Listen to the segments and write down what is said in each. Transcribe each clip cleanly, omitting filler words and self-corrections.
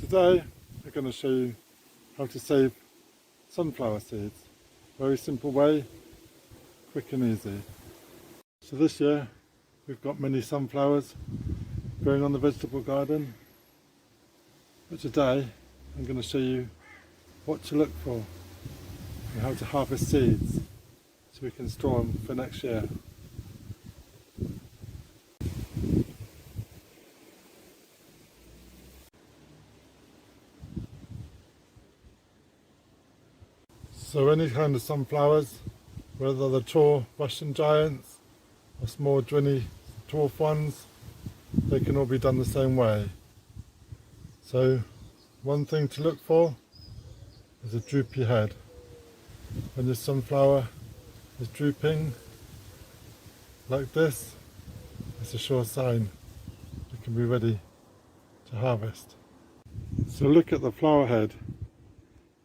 Today I'm going to show you how to save sunflower seeds. Very simple way, quick and easy. So this year we've got many sunflowers growing on the vegetable garden, but today I'm going to show you what to look for and how to harvest seeds so we can store them for next year. So any kind of sunflowers, whether they're tall Russian giants or small dwiny dwarf ones, they can all be done the same way. So one thing to look for is a droopy head. When your sunflower is drooping like this, it's a sure sign it can be ready to harvest. So look at the flower head,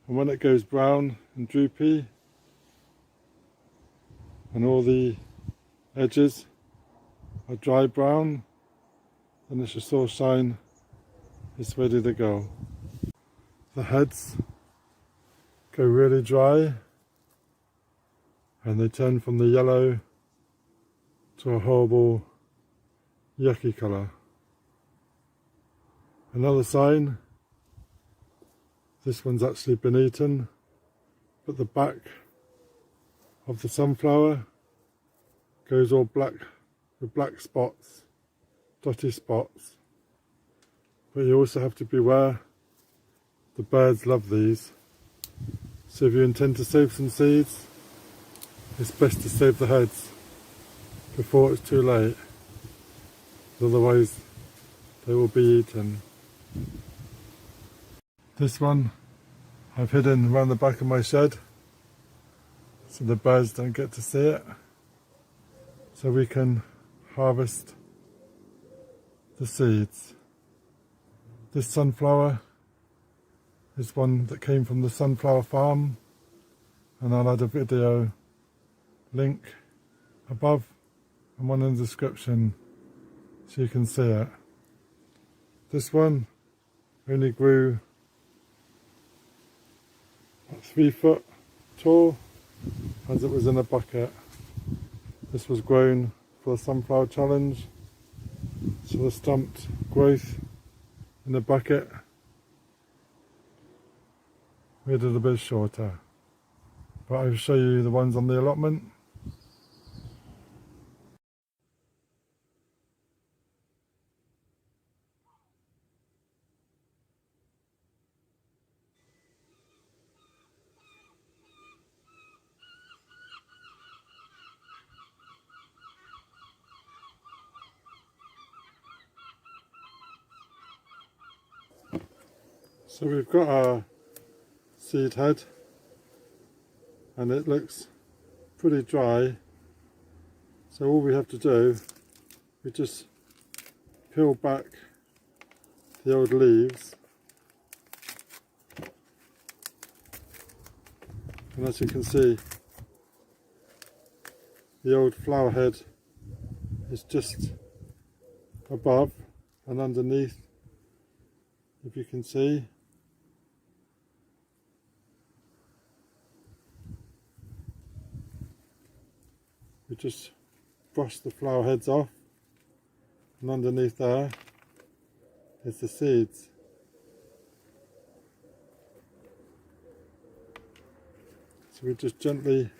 and when it goes brown and droopy and all the edges are dry brown, then it's a sure sign it's ready to go. The heads go really dry and they turn from the yellow to a horrible yucky colour. Another sign, this one's actually been eaten, but the back of the sunflower goes all black with black spots, dotty spots. But you also have to beware, the birds love these. So if you intend to save some seeds, it's best to save the heads before it's too late, otherwise they will be eaten. This one I've hidden around the back of my shed so the birds don't get to see it, so we can harvest the seeds. This sunflower is one that came from the sunflower farm, and I'll add a video link above and one in the description so you can see it. This one only grew 3 foot tall as it was in a bucket. This was grown for the sunflower challenge, so the stumped growth in the bucket made it a bit shorter, but I'll show you the ones on the allotment. So we've got our seed head and it looks pretty dry, so all we have to do, we just peel back the old leaves, and as you can see the old flower head is just above and underneath, if you can see. We just brush the flower heads off, and underneath there is the seeds. So we just gently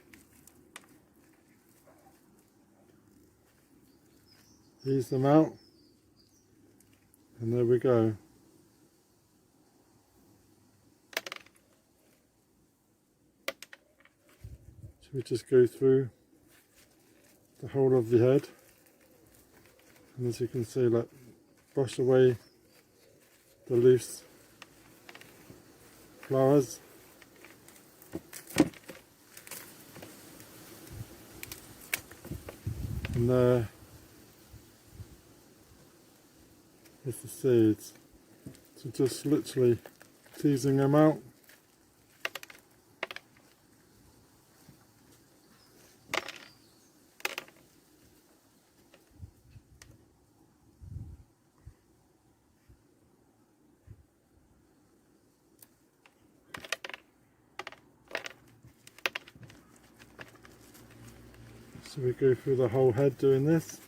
ease them out, and there we go. So we just go through the whole of the head, and as you can see, like, brush away the loose flowers, and there is the seeds. So just literally teasing them out. So we go through the whole head doing this.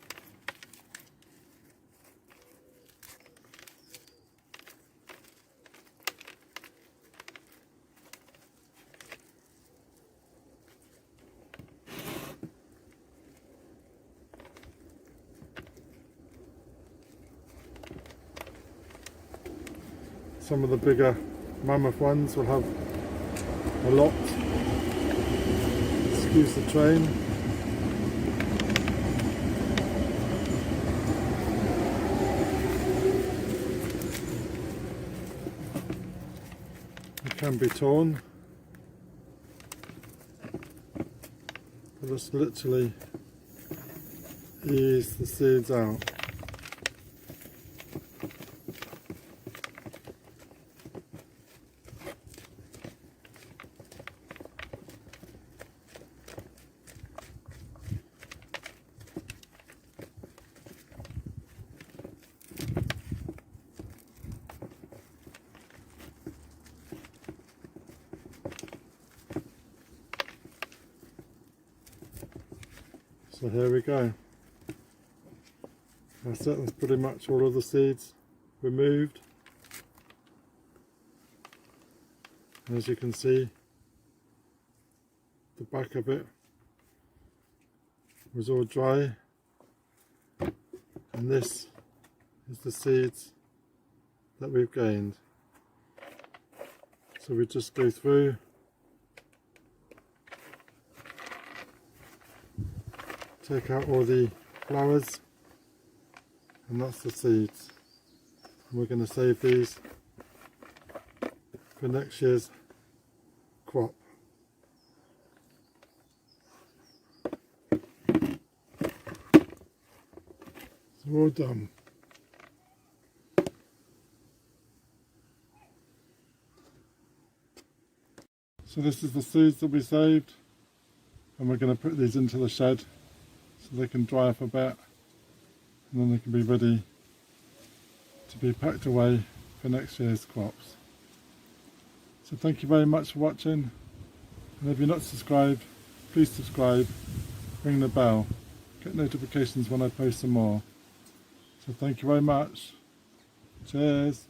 Some of the bigger mammoth ones will have a lot. Excuse the train. It can be torn, but just literally ease the seeds out. So here we go. That's it, that's pretty much all of the seeds removed. And as you can see, the back of it was all dry. And this is the seeds that we've gained. So we just go through. Take out all the flowers, and that's the seeds. And we're going to save these for next year's crop. So we're all done. So this is the seeds that we saved, and we're going to put these into the shed so they can dry up a bit, and then they can be ready to be packed away for next year's crops. So thank you very much for watching, and if you're not subscribed, please subscribe, ring the bell, get notifications when I post some more. So thank you very much. Cheers.